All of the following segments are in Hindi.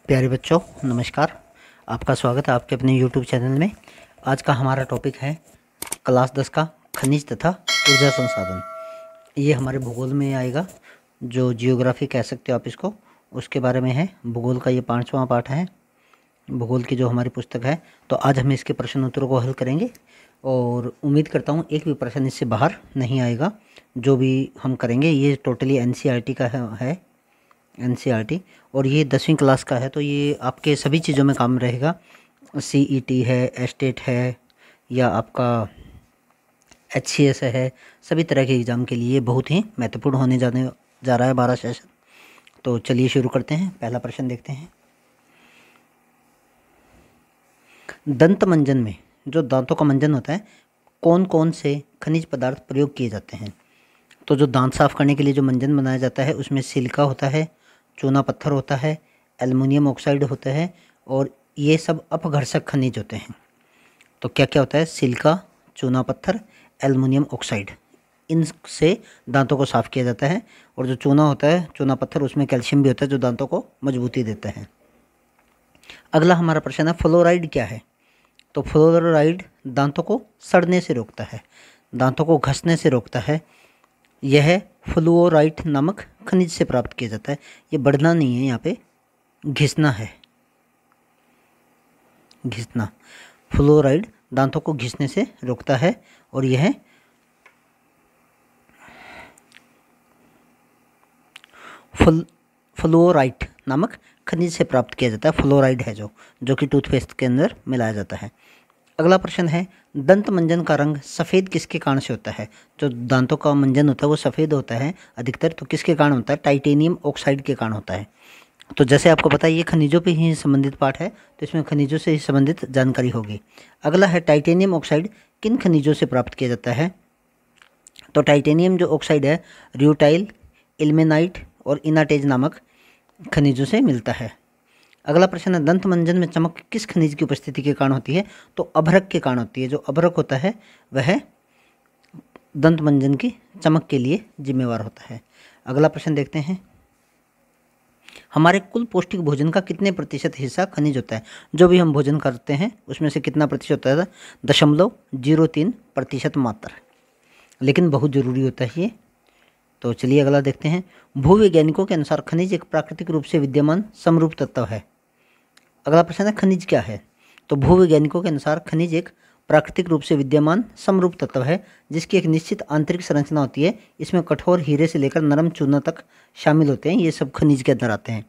प्यारे बच्चों, नमस्कार। आपका स्वागत है आपके अपने YouTube चैनल में। आज का हमारा टॉपिक है क्लास 10 का खनिज तथा ऊर्जा संसाधन। ये हमारे भूगोल में आएगा, जो जियोग्राफी कह सकते हो आप इसको, उसके बारे में है। भूगोल का ये 5वां पाठ है, भूगोल की जो हमारी पुस्तक है। तो आज हम इसके प्रश्न उत्तरों को हल करेंगे और उम्मीद करता हूँ एक भी प्रश्न इससे बाहर नहीं आएगा। जो भी हम करेंगे ये टोटली NCERT का है NCERT, और ये 10वीं क्लास का है, तो ये आपके सभी चीज़ों में काम रहेगा। CET है, एस्टेट है, या आपका HCS है, सभी तरह के एग्ज़ाम के लिए बहुत ही महत्वपूर्ण होने जा रहा है 12 सेशन। तो चलिए शुरू करते हैं। पहला प्रश्न देखते हैं। दंत मंजन में, जो दांतों का मंजन होता है, कौन कौन से खनिज पदार्थ प्रयोग किए जाते हैं? तो जो दांत साफ करने के लिए जो मंजन बनाया जाता है उसमें सिलिका होता है, चूना पत्थर होता है, एल्युमिनियम ऑक्साइड होता है, और ये सब अपघर्षक खनिज होते हैं। तो क्या क्या होता है? सिलिका, चूना पत्थर, एल्युमिनियम ऑक्साइड, इनसे दांतों को साफ़ किया जाता है। और जो चूना होता है, चूना पत्थर, उसमें कैल्शियम भी होता है जो दांतों को मजबूती देता है। अगला हमारा प्रश्न है, फ्लोराइड क्या है? तो फ्लोराइड दांतों को सड़ने से रोकता है, दांतों को घसने से रोकता है। यह फ्लोराइड नामक खनिज से प्राप्त किया जाता है। ये बढ़ना नहीं है, यहाँ पे घिसना है, घिसना। फ्लोराइड दांतों को घिसने से रोकता है और यह फ्लोराइड नामक खनिज से प्राप्त किया जाता है। फ्लोराइड है जो कि टूथपेस्ट के अंदर मिलाया जाता है। अगला प्रश्न है, दंत मंजन का रंग सफ़ेद किसके कारण से होता है? जो दांतों का मंजन होता है वो सफ़ेद होता है अधिकतर, तो किसके कारण होता है? टाइटेनियम ऑक्साइड के कारण होता है। तो जैसे आपको पता है ये खनिजों पे ही संबंधित पाठ है, तो इसमें खनिजों से ही संबंधित जानकारी होगी। अगला है, टाइटेनियम ऑक्साइड किन खनिजों से प्राप्त किया जाता है? तो टाइटेनियम जो ऑक्साइड है र्यूटाइल, इल्मेनाइट और इनाटेज नामक खनिजों से मिलता है। अगला प्रश्न है, दंत मंजन में चमक किस खनिज की उपस्थिति के कारण होती है? तो अभ्रक के कारण होती है। जो अभ्रक होता है वह दंत मंजन की चमक के लिए जिम्मेवार होता है। अगला प्रश्न देखते हैं, हमारे कुल पौष्टिक भोजन का कितने प्रतिशत हिस्सा खनिज होता है? जो भी हम भोजन करते हैं उसमें से कितना प्रतिशत होता है? 0.03% मात्र, लेकिन बहुत ज़रूरी होता है ये। तो चलिए अगला देखते हैं, भूवैज्ञानिकों के अनुसार खनिज एक प्राकृतिक रूप से विद्यमान समरूप तत्व है। अगला प्रश्न है, खनिज क्या है? तो भूवैज्ञानिकों के अनुसार खनिज एक प्राकृतिक रूप से विद्यमान समरूप तत्व है जिसकी एक निश्चित आंतरिक संरचना होती है। इसमें कठोर हीरे से लेकर नरम चूना तक शामिल होते हैं। ये सब खनिज के अंदर आते हैं।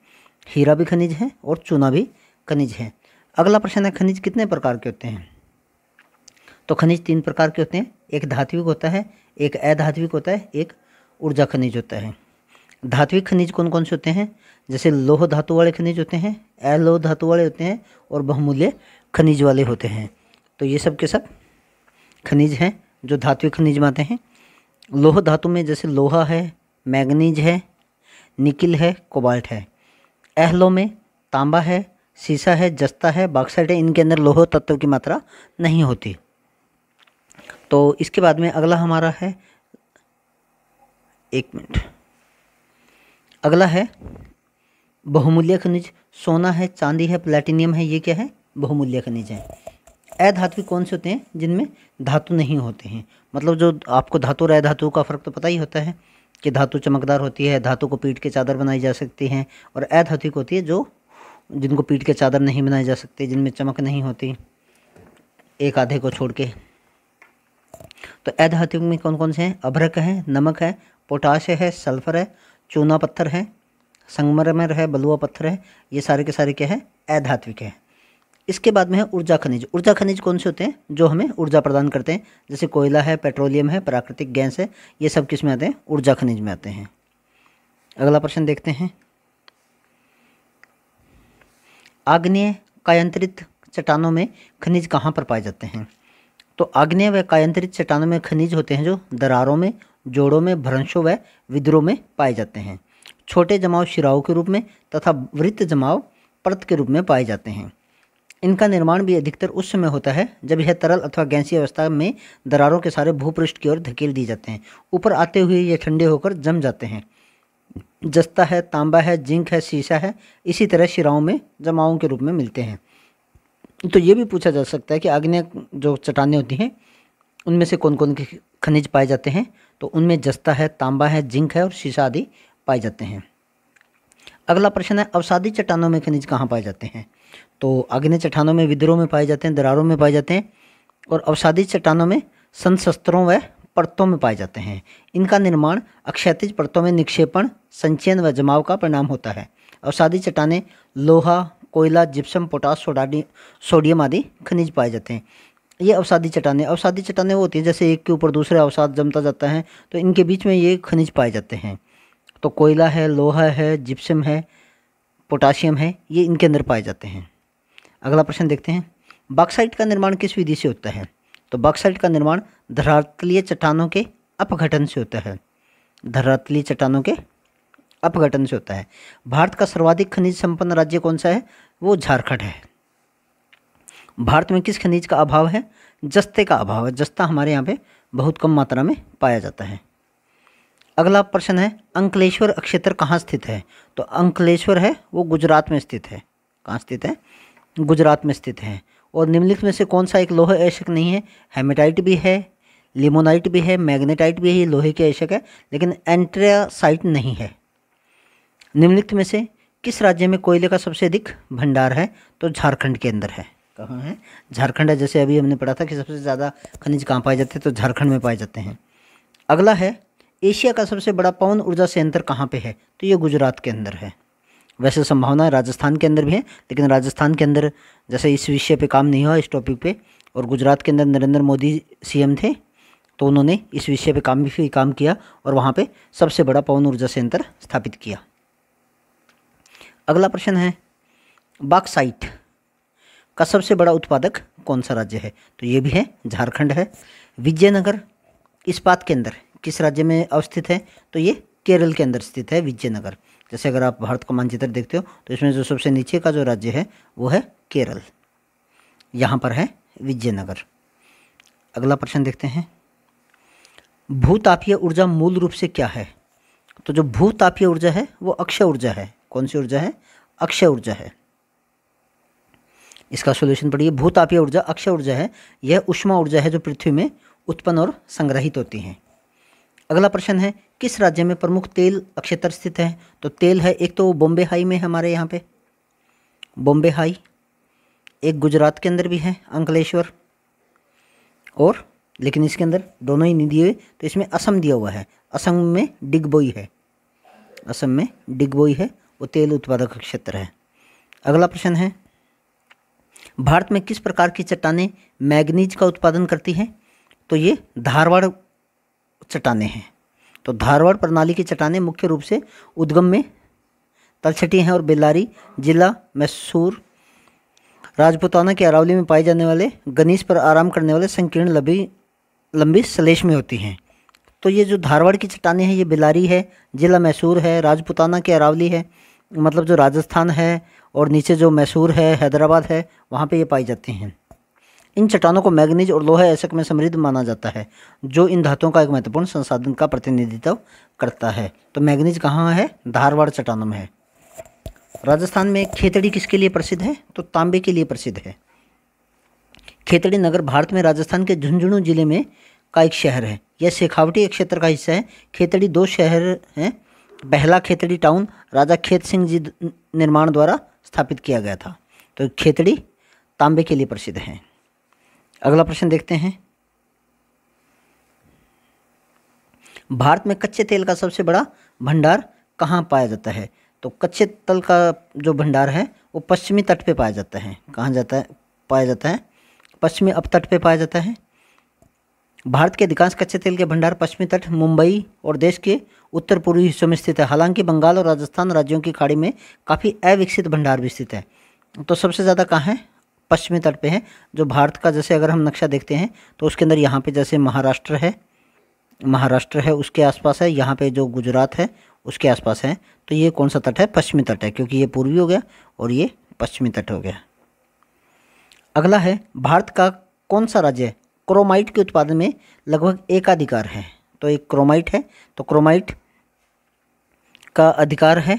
हीरा भी खनिज है और चूना भी खनिज है। अगला प्रश्न है, खनिज कितने प्रकार के होते हैं? तो खनिज 3 प्रकार के होते हैं। एक धात्विक होता है, एक अधात्विक होता है, एक ऊर्जा खनिज होता है। धात्विक खनिज कौन कौन से होते हैं? जैसे लौह धातु वाले खनिज होते हैं, अलोह धातु वाले होते हैं और बहुमूल्य खनिज वाले होते हैं। तो ये सब के सब खनिज हैं जो धात्विक खनिज में आते हैं। लौह धातु में जैसे लोहा है, मैग्नीज है, निकिल है, कोबाल्ट है। अलोह में तांबा है, सीसा है, जस्ता है, बॉक्साइट है। इनके अंदर लौह तत्व की मात्रा नहीं होती। तो इसके बाद में अगला हमारा है, एक मिनट, अगला है बहुमूल्य खनिज। सोना है, चांदी है, प्लैटिनियम है, ये क्या है? बहुमूल्य खनिज है। अधात्विक कौन से होते हैं? जिनमें धातु नहीं होते हैं। मतलब जो आपको धातु और अधातु का फ़र्क तो पता ही होता है कि धातु चमकदार होती है, धातु को पीट के चादर बनाई जा सकती हैं, और अधात्विक होती है जो जिनको पीट के चादर नहीं बनाई जा सकती, जिनमें चमक नहीं होती, एक आधे को छोड़ के। तो अधात्विक में कौन कौन से हैं? अभ्रक है, नमक है, पोटाश है, सल्फर है, चूना पत्थर है, संगमरमर है, बलुआ पत्थर है। ये सारे के सारे क्या है? अधात्विक है। इसके बाद में है ऊर्जा खनिज। ऊर्जा खनिज कौन से होते हैं? जो हमें ऊर्जा प्रदान करते हैं, जैसे कोयला है, पेट्रोलियम है, प्राकृतिक गैस है। ये सब किस में आते हैं? ऊर्जा खनिज में आते हैं। अगला प्रश्न देखते हैं, आग्नेय कायांतरित चट्टानों में खनिज कहाँ पर पाए जाते हैं? तो आग्नेय व कायांतरित चट्टानों में खनिज होते हैं जो दरारों में, जोड़ों में, भ्रंशों व विद्रोह में पाए जाते हैं। छोटे जमाव शिराओं के रूप में तथा वृत्त जमाव परत के रूप में पाए जाते हैं। इनका निर्माण भी अधिकतर उस समय होता है जब यह तरल अथवा गैसीय अवस्था में दरारों के सारे भूपृष्ठ की ओर धकेल दी जाते हैं। ऊपर आते हुए ये ठंडे होकर जम जाते हैं। जस्ता है, तांबा है, जिंक है, शीशा है, इसी तरह शिराओं में जमाओं के रूप में मिलते हैं। तो ये भी पूछा जा सकता है कि आग्नेय जो चट्टानें होती हैं उनमें से कौन कौन के खनिज पाए जाते हैं। तो उनमें जस्ता है, तांबा है, जिंक है और शीशा आदि पाए जाते हैं। अगला प्रश्न है, अवसादी चट्टानों में खनिज कहाँ पाए जाते हैं। तो आग्नेय चट्टानों में विद्रोह में पाए जाते हैं, दरारों में पाए जाते हैं, और अवसादी चट्टानों में संशस्त्रों व परतों में पाए जाते हैं। इनका निर्माण अक्षैतिज परतों में निक्षेपण, संचयन व जमाव का परिणाम होता है। अवसादी चट्टानें लोहा, कोयला, जिप्सम, पोटास, सोडियम आदि खनिज पाए जाते हैं। ये अवसादी चट्टानें वो होती हैं जैसे एक के ऊपर दूसरे अवसाद जमता जाता है, तो इनके बीच में ये खनिज पाए जाते हैं। तो कोयला है, लोहा है, जिप्सम है, पोटाशियम है, ये इनके अंदर पाए जाते हैं। अगला प्रश्न देखते हैं, बॉक्साइट का निर्माण किस विधि से होता है। तो बॉक्साइट का निर्माण धरातलीय चट्टानों के अपघटन से होता है। धरातलीय चट्टानों के अपघटन से होता है। भारत का सर्वाधिक खनिज संपन्न राज्य कौन सा है। वो झारखंड है। भारत में किस खनिज का अभाव है। जस्ते का अभाव है। जस्ता हमारे यहाँ पे बहुत कम मात्रा में पाया जाता है। अगला प्रश्न है, अंकलेश्वर अक्षेत्र कहाँ स्थित है। तो अंकलेश्वर है वो गुजरात में स्थित है। कहाँ स्थित है। गुजरात में स्थित है। और निम्नलिखित में से कौन सा एक लोह अयस्क नहीं है। हेमेटाइट भी है, लिमोनाइट भी है, मैग्नेटाइट भी है, ये लोहे के अयस्क है, लेकिन एंट्रासाइट नहीं है। निम्नलिखित में से किस राज्य में कोयले का सबसे अधिक भंडार है। तो झारखंड के अंदर है। कहाँ है। झारखंड है। जैसे अभी हमने पढ़ा था कि सबसे ज़्यादा खनिज कहाँ पाए जाते हैं, तो झारखंड में पाए जाते हैं। अगला है, एशिया का सबसे बड़ा पवन ऊर्जा संयंत्र कहाँ पे है। तो ये गुजरात के अंदर है। वैसे संभावना राजस्थान के अंदर भी है, लेकिन राजस्थान के अंदर जैसे इस विषय पे काम नहीं हुआ, इस टॉपिक पे, और गुजरात के अंदर नरेंद्र मोदी सीएम थे, तो उन्होंने इस विषय पे काम किया और वहाँ पे सबसे बड़ा पवन ऊर्जा संयंत्र स्थापित किया। अगला प्रश्न है, बॉक्साइट का सबसे बड़ा उत्पादक कौन सा राज्य है। तो ये भी है, झारखंड है। विजयनगर इस्पात के अंदर किस राज्य में अवस्थित है। तो ये केरल के अंदर स्थित है विजयनगर। जैसे अगर आप भारत का मानचित्र देखते हो तो इसमें जो सबसे नीचे का जो राज्य है वो है केरल, यहाँ पर है विजयनगर। अगला प्रश्न देखते हैं, भूतापीय ऊर्जा मूल रूप से क्या है। तो जो भूतापीय ऊर्जा है वो अक्षय ऊर्जा है। कौन सी ऊर्जा है। अक्षय ऊर्जा है। इसका सॉल्यूशन पढ़िए। भूतापीय ऊर्जा अक्षय ऊर्जा है। यह ऊष्मा ऊर्जा है जो पृथ्वी में उत्पन्न और संग्रहित होती है। अगला प्रश्न है, किस राज्य में प्रमुख तेल अक्षेत्र स्थित है। तो तेल है एक तो बॉम्बे हाई में, हमारे यहाँ पे बॉम्बे हाई, एक गुजरात के अंदर भी है अंकलेश्वर, और लेकिन इसके अंदर दोनों ही नहीं दिए हुए, तो इसमें असम दिया हुआ है। असम में डिगबोई है। असम में डिगबोई है, वो तेल उत्पादक क्षेत्र है। अगला प्रश्न है, भारत में किस प्रकार की चट्टानें मैग्नीज का उत्पादन करती हैं। तो ये धारवाड़ चट्टानें हैं। तो धारवाड़ प्रणाली की चट्टानें मुख्य रूप से उद्गम में तलछटी हैं और बेल्लारी, जिला मैसूर, राजपूताना के अरावली में पाए जाने वाले गनीस पर आराम करने वाले संकीर्ण लंबी सलेश में होती हैं। तो ये जो धारवाड़ की चट्टानें हैं ये बेल्लारी है, जिला मैसूर है, राजपूताना के अरावली है, मतलब जो राजस्थान है, और नीचे जो मैसूर है, हैदराबाद है, वहाँ पे ये पाई जाती हैं। इन चट्टानों को मैग्नीज और लोहा अयस्क में समृद्ध माना जाता है, जो इन धातुओं का एक महत्वपूर्ण संसाधन का प्रतिनिधित्व करता है। तो मैग्नीज कहाँ है। धारवाड़ चट्टानों में है। राजस्थान में खेतड़ी किसके लिए प्रसिद्ध है। तो तांबे के लिए प्रसिद्ध है। खेतड़ी नगर भारत में राजस्थान के झुंझुनू जिले में का एक शहर है। यह शेखावटी क्षेत्र का हिस्सा है। खेतड़ी दो शहर हैं। पहला खेतड़ी टाउन राजा खेत सिंह जी निर्माण द्वारा स्थापित किया गया था। तो खेतड़ी तांबे के लिए प्रसिद्ध है। अगला प्रश्न देखते हैं, भारत में कच्चे तेल का सबसे बड़ा भंडार कहाँ पाया जाता है। तो कच्चे तेल का जो भंडार है वो पश्चिमी तट पे पाया जाता है। कहाँ पाया जाता है। पश्चिमी अपतट पे पाया जाता है। भारत के अधिकांश कच्चे तेल के भंडार पश्चिमी तट, मुंबई और देश के उत्तर पूर्वी हिस्सों में स्थित है। हालांकि बंगाल और राजस्थान राज्यों की खाड़ी में काफ़ी अविकसित भंडार भी स्थित है। तो सबसे ज़्यादा कहाँ है। पश्चिमी तट पे है। जो भारत का जैसे अगर हम नक्शा देखते हैं तो उसके अंदर यहाँ पे जैसे महाराष्ट्र है उसके आसपास है, यहाँ पे जो गुजरात है उसके आसपास है। तो ये कौन सा तट है। पश्चिमी तट है, क्योंकि ये पूर्वी हो गया और ये पश्चिमी तट हो गया। अगला है, भारत का कौन सा राज्य क्रोमाइट के उत्पादन में लगभग एकाधिकार है। तो एक क्रोमाइट है। तो क्रोमाइट का अधिकार है?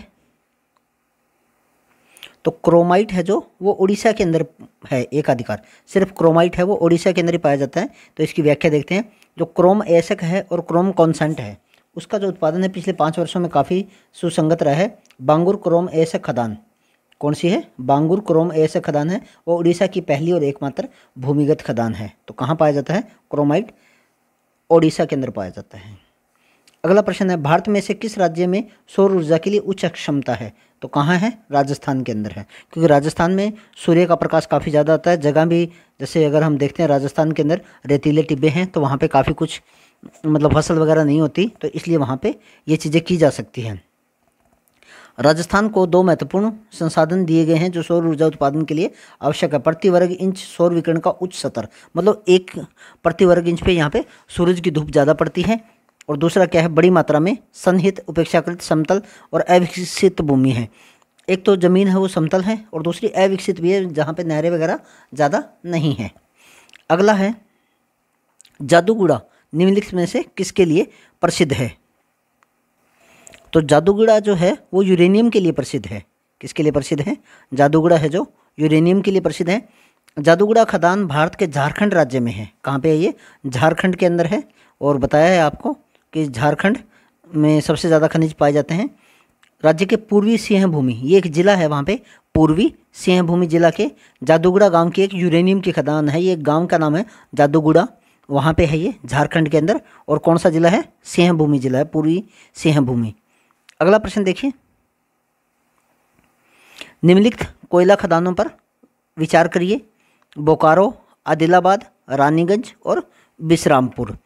तो क्रोमाइट है जो वो उड़ीसा के अंदर है, एक अधिकार सिर्फ क्रोमाइट है वो उड़ीसा के अंदर ही पाया जाता है। तो इसकी व्याख्या देखते हैं। जो क्रोम एसक है और क्रोम कॉन्सेंट है उसका जो उत्पादन है पिछले 5 वर्षों में काफ़ी सुसंगत रहा है। बांगुर क्रोम एसक खदान कौन सी है? बांगुर क्रोम एसक खदान है, वो उड़ीसा की पहली और एकमात्र भूमिगत खदान है। तो कहाँ पाया जाता है? क्रोमाइट ओडिशा के अंदर पाया जाता है। अगला प्रश्न है, भारत में से किस राज्य में सौर ऊर्जा के लिए उच्च क्षमता है? तो कहाँ है? राजस्थान के अंदर है, क्योंकि राजस्थान में सूर्य का प्रकाश काफ़ी ज़्यादा आता है। जगह भी जैसे अगर हम देखते हैं राजस्थान के अंदर रेतीले टिब्बे हैं, तो वहाँ पे काफ़ी कुछ मतलब फसल वगैरह नहीं होती, तो इसलिए वहाँ पे ये चीज़ें की जा सकती हैं। राजस्थान को 2 महत्वपूर्ण संसाधन दिए गए हैं जो सौर ऊर्जा उत्पादन के लिए आवश्यक है। प्रति वर्ग इंच सौर विकिरण का उच्च स्तर, मतलब 1 प्रति वर्ग इंच पे यहाँ पे सूरज की धूप ज़्यादा पड़ती है। और दूसरा क्या है? बड़ी मात्रा में सन्निहित उपेक्षाकृत समतल और अविकसित भूमि है। एक तो ज़मीन है वो समतल है और दूसरी अविकसित भी है जहाँ पे नहरें वगैरह ज़्यादा नहीं है। अगला है, जादूगुड़ा निम्नलिखित में से किसके लिए प्रसिद्ध है? तो जादूगुड़ा जो है वो यूरेनियम के लिए प्रसिद्ध है। किसके लिए प्रसिद्ध है? जादूगुड़ा है जो यूरेनियम के लिए प्रसिद्ध है। जादूगुड़ा खदान भारत के झारखंड राज्य में है। कहाँ पे है ये? झारखंड के अंदर है। और बताया है आपको कि झारखंड में सबसे ज़्यादा खनिज पाए जाते हैं। राज्य के पूर्वी सिंहभूमि, ये एक ज़िला है वहाँ पे, पूर्वी सिंहभूमि जिला के जादूगुड़ा गांव की एक यूरेनियम की खदान है। ये गांव का नाम है जादूगुड़ा, वहाँ पे है ये झारखंड के अंदर। और कौन सा जिला है? सिंहभूमि जिला है, पूर्वी सिंहभूमि। अगला प्रश्न देखिए, निम्नलिखित कोयला खदानों पर विचार करिए। बोकारो, आदिलाबाद, रानीगंज और विश्रामपुर।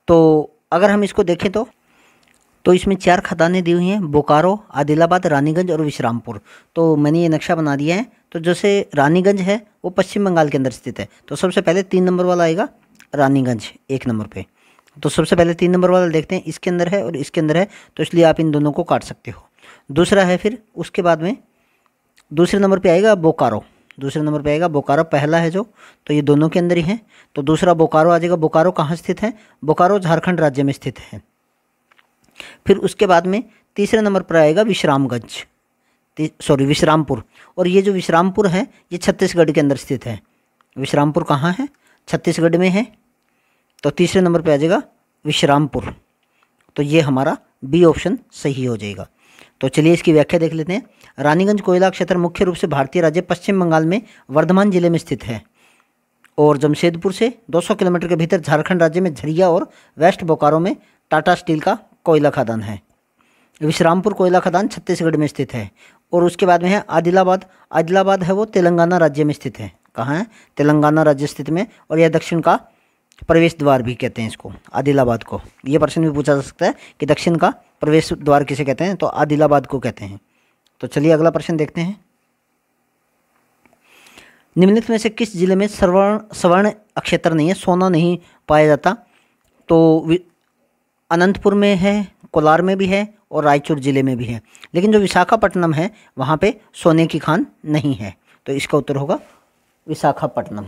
तो अगर हम इसको देखें तो इसमें 4 खदानें दी हुई हैं, बोकारो, आदिलाबाद, रानीगंज और विश्रामपुर। तो मैंने ये नक्शा बना दिया है। तो जैसे रानीगंज है वो पश्चिम बंगाल के अंदर स्थित है, तो सबसे पहले 3 नंबर वाला आएगा रानीगंज 1 नंबर पे। तो सबसे पहले 3 नंबर वाला देखते हैं, इसके अंदर है और इसके अंदर है, तो इसलिए आप इन दोनों को काट सकते हो। दूसरा है, फिर उसके बाद में दूसरे नंबर पे आएगा बोकारो, दूसरे नंबर पे आएगा बोकारो। पहला है जो, तो ये दोनों के अंदर ही है, तो दूसरा बोकारो आ जाएगा। बोकारो कहाँ स्थित है? बोकारो झारखंड राज्य में स्थित है। फिर उसके बाद में तीसरे नंबर पर आएगा विश्रामगंज, विश्रामपुर। और ये जो विश्रामपुर है ये छत्तीसगढ़ के अंदर स्थित है। विश्रामपुर कहाँ है? छत्तीसगढ़ में है। तो तीसरे नंबर पे आ जाएगा विश्रामपुर। तो ये हमारा बी ऑप्शन सही हो जाएगा। तो चलिए इसकी व्याख्या देख लेते हैं। रानीगंज कोयला क्षेत्र मुख्य रूप से भारतीय राज्य पश्चिम बंगाल में वर्धमान जिले में स्थित है और जमशेदपुर से 200 किलोमीटर के भीतर झारखंड राज्य में झरिया और वेस्ट बोकारो में टाटा स्टील का कोयला खदान है। विश्रामपुर कोयला खदान छत्तीसगढ़ में स्थित है। और उसके बाद में है आदिलाबाद। आदिलाबाद है वो तेलंगाना राज्य में स्थित है। कहाँ है? तेलंगाना राज्य स्थित में। और यह दक्षिण का प्रवेश द्वार भी कहते हैं इसको, आदिलाबाद को। ये प्रश्न भी पूछा जा सकता है कि दक्षिण का प्रवेश द्वार किसे कहते हैं? तो आदिलाबाद को कहते हैं। तो चलिए अगला प्रश्न देखते हैं। निम्नलिखित में से किस जिले में स्वर्ण अक्षेत्र नहीं है, सोना नहीं पाया जाता? तो अनंतपुर में है, कोलार में भी है और रायचूर जिले में भी है। लेकिन जो विशाखापट्टनम है वहाँ पे सोने की खान नहीं है। तो इसका उत्तर होगा विशाखापट्टनम।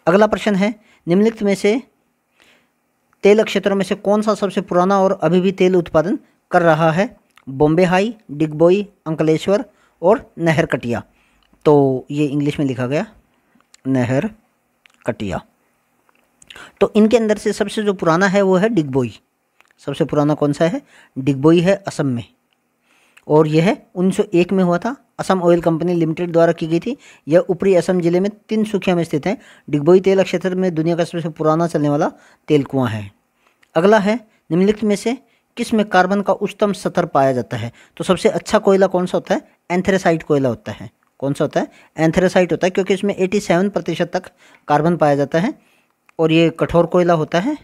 अगला प्रश्न है, निम्नलिखित में से तेल क्षेत्रों में से कौन सा सबसे पुराना और अभी भी तेल उत्पादन कर रहा है? बॉम्बे हाई, डिगबोई, अंकलेश्वर और नहर कटिया। तो ये इंग्लिश में लिखा गया नहर कटिया। तो इनके अंदर से सबसे जो पुराना है वो है डिगबोई। सबसे पुराना कौन सा है? डिगबोई है, असम में। और यह 1901 में हुआ था। असम ऑयल कंपनी लिमिटेड द्वारा की गई थी। यह ऊपरी असम जिले में तिनसुकिया में स्थित है। डिगबोई तेल क्षेत्र में दुनिया का सबसे पुराना चलने वाला तेल कुआं है। अगला है, निम्नलिखित में से किस में कार्बन का उच्चतम स्तर पाया जाता है? तो सबसे अच्छा कोयला कौन सा होता है? एंथ्रेसाइट कोयला होता है। कौन सा होता है? एंथ्रेसाइट होता है, क्योंकि इसमें 87% तक कार्बन पाया जाता है और ये कठोर कोयला होता है।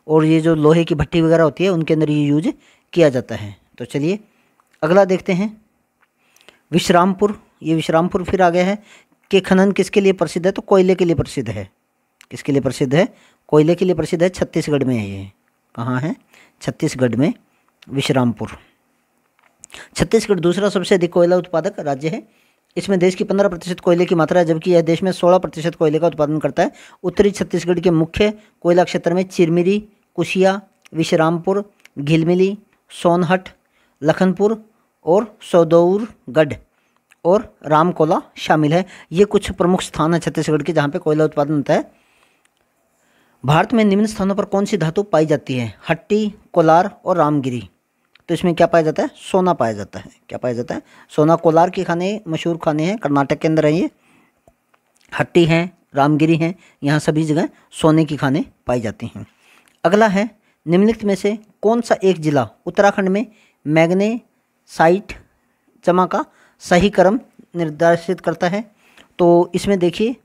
और ये जो लोहे की भट्टी वगैरह होती है उनके अंदर ये यूज किया जाता है। तो चलिए अगला देखते हैं, विश्रामपुर। ये विश्रामपुर फिर आ गया है कि खनन किसके लिए प्रसिद्ध है? तो कोयले के लिए प्रसिद्ध है। किसके लिए प्रसिद्ध है? कोयले के लिए प्रसिद्ध है। छत्तीसगढ़ में है ये। कहाँ है? छत्तीसगढ़ में विश्रामपुर। छत्तीसगढ़ दूसरा सबसे अधिक कोयला उत्पादक राज्य है। इसमें देश की 15% कोयले की मात्रा है, जबकि यह देश में 16% कोयले का उत्पादन करता है। उत्तरी छत्तीसगढ़ के मुख्य कोयला क्षेत्र में चिरमिरी, कुशिया, विश्रामपुर, घिलमिली, सोनहट, लखनपुर और सौदौरगढ़ और रामकोला शामिल है। ये कुछ प्रमुख स्थान है छत्तीसगढ़ के जहाँ पे कोयला उत्पादन होता है। भारत में निम्न स्थानों पर कौन सी धातु पाई जाती है? हट्टी, कोलार और रामगिरी। तो इसमें क्या पाया जाता है? सोना पाया जाता है। क्या पाया जाता है? सोना। कोलार के खाने मशहूर खाने हैं, कर्नाटक के अंदर है ये। हट्टी हैं, रामगिरी हैं, यहाँ सभी जगह सोने की खाने पाई जाती हैं। अगला है, निम्नलिखित में से कौन सा एक जिला उत्तराखंड में मैग्नेसाइट जमा का सही क्रम निर्देशित करता है? तो इसमें देखिए,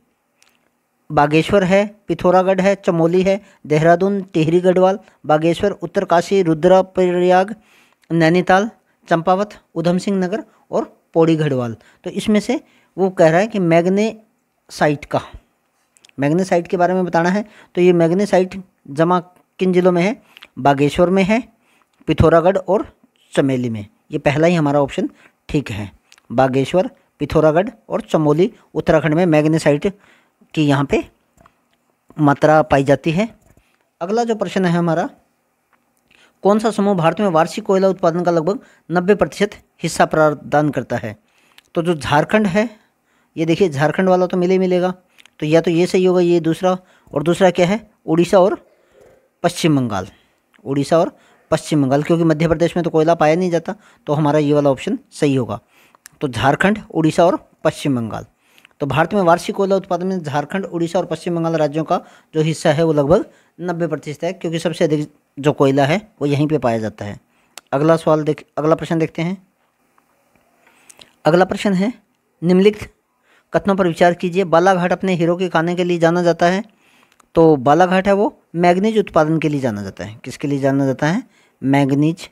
बागेश्वर है, पिथौरागढ़ है, चमोली है, देहरादून, टिहरी गढ़वाल, बागेश्वर, उत्तरकाशी, रुद्रप्रयाग, नैनीताल, चंपावत, उधम सिंह नगर और पौड़ी गढ़वाल। तो इसमें से वो कह रहा है कि मैग्नेसाइट के बारे में बताना है। तो ये मैग्नेसाइट जमा किन जिलों में है? बागेश्वर में है, पिथौरागढ़ और चमोली में। ये पहला ही हमारा ऑप्शन ठीक है। बागेश्वर, पिथौरागढ़ और चमोली उत्तराखंड में मैग्नेसाइट की यहाँ पे मात्रा पाई जाती है। अगला जो प्रश्न है हमारा, कौन सा समूह भारत में वार्षिक कोयला उत्पादन का लगभग 90% हिस्सा प्रदान करता है? तो जो झारखंड है, ये देखिए झारखंड वाला तो मिलेगा, तो या तो ये सही होगा, ये दूसरा, और दूसरा क्या है? उड़ीसा और पश्चिम बंगाल। उड़ीसा और पश्चिम बंगाल, क्योंकि मध्य प्रदेश में तो कोयला पाया नहीं जाता, तो हमारा ये वाला ऑप्शन सही होगा। तो झारखंड, उड़ीसा और पश्चिम बंगाल। तो भारत में वार्षिक कोयला उत्पादन में झारखंड, उड़ीसा और पश्चिम बंगाल राज्यों का जो हिस्सा है वो लगभग 90% है, क्योंकि सबसे अधिक जो कोयला है वो यहीं पे पाया जाता है। अगला प्रश्न देखते हैं। अगला प्रश्न है, निम्नलिखित कथनों पर विचार कीजिए। बालाघाट अपने हीरो के खाने के लिए जाना जाता है। तो बालाघाट है वो मैग्नीज उत्पादन के लिए जाना जाता है। किसके लिए जाना जाता है? मैग्नीज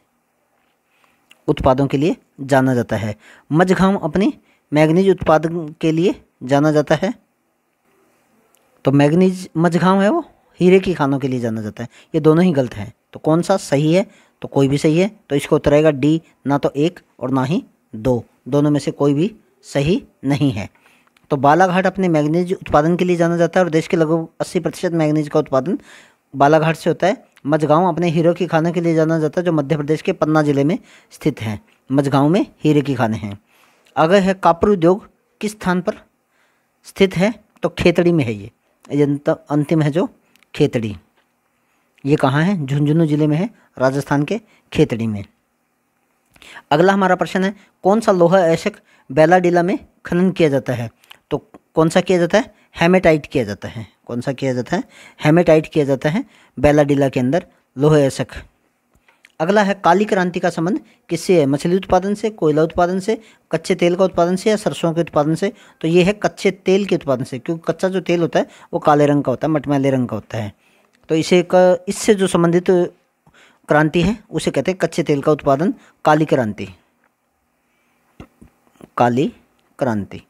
उत्पादों के लिए जाना जाता है। मझगांव अपनी मैग्नीज उत्पादन के लिए जाना जाता है। तो मझगांव है वो हीरे की खानों के लिए जाना जाता है। ये दोनों ही गलत हैं। तो कौन सा सही है? तो कोई भी सही है। तो इसका उत्तर आएगा डी, ना तो 1 और ना ही 2, दोनों में से कोई भी सही नहीं है। तो बालाघाट अपने मैग्नीज उत्पादन के लिए जाना जाता है और देश के लगभग 80% मैग्नीज का उत्पादन बालाघाट से होता है। मझगांव अपने हीरे की खाने के लिए जाना जाता है, जो मध्य प्रदेश के पन्ना जिले में स्थित है। मझगांव में हीरे की खाने हैं। आगे है, कापर उद्योग किस स्थान पर स्थित है? तो खेतड़ी में है। ये अंतिम है जो खेतड़ी, ये कहाँ है? झुंझुनू जिले में है, राजस्थान के खेतड़ी में। अगला हमारा प्रश्न है, कौन सा लोहा अयस्क बैलाडीला में खनन किया जाता है? तो कौन सा किया जाता है? हेमेटाइट किया जाता है। कौन सा किया जाता है? हेमेटाइट किया जाता है बैलाडीला के अंदर लोहा अयस्क। अगला है, काली क्रांति का संबंध किससे है? मछली उत्पादन से, कोयला उत्पादन से, कच्चे तेल का उत्पादन से या सरसों के उत्पादन से? तो ये है कच्चे तेल के उत्पादन से, क्योंकि कच्चा जो तेल होता है वो काले रंग का होता है, मटमैले रंग का होता है। तो इससे जो संबंधित क्रांति है उसे कहते हैं कच्चे तेल का उत्पादन, काली क्रांति। काली क्रांति।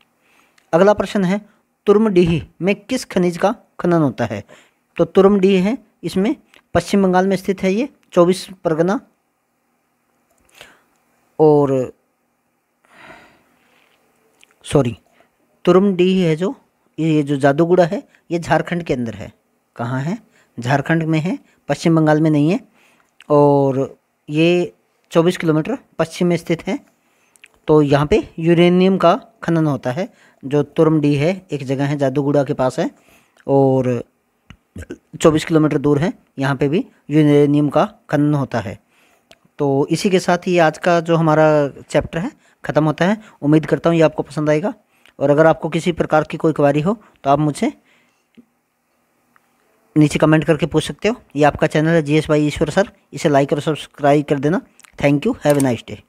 अगला प्रश्न है, तुर्मडीह में किस खनिज का खनन होता है? तो तुर्मडीह है, इसमें पश्चिम बंगाल में स्थित है। ये 24 परगना और तुर्मडीह है जो ये जो जादूगुड़ा है, ये झारखंड के अंदर है। कहाँ है? झारखंड में है, पश्चिम बंगाल में नहीं है। और ये 24 किलोमीटर पश्चिम में स्थित है। तो यहाँ पे यूरेनियम का खनन होता है। जो तुर्मडीह है एक जगह है, जादूगुड़ा के पास है और 24 किलोमीटर दूर है। यहाँ पे भी यूरेनियम का खनन होता है। तो इसी के साथ ही आज का जो हमारा चैप्टर है ख़त्म होता है। उम्मीद करता हूँ ये आपको पसंद आएगा, और अगर आपको किसी प्रकार की कोई क्वेरी हो तो आप मुझसे नीचे कमेंट करके पूछ सकते हो। ये आपका चैनल है GS बाय ईश्वर सर, इसे लाइक और सब्सक्राइब कर देना। Thank you, have a nice day.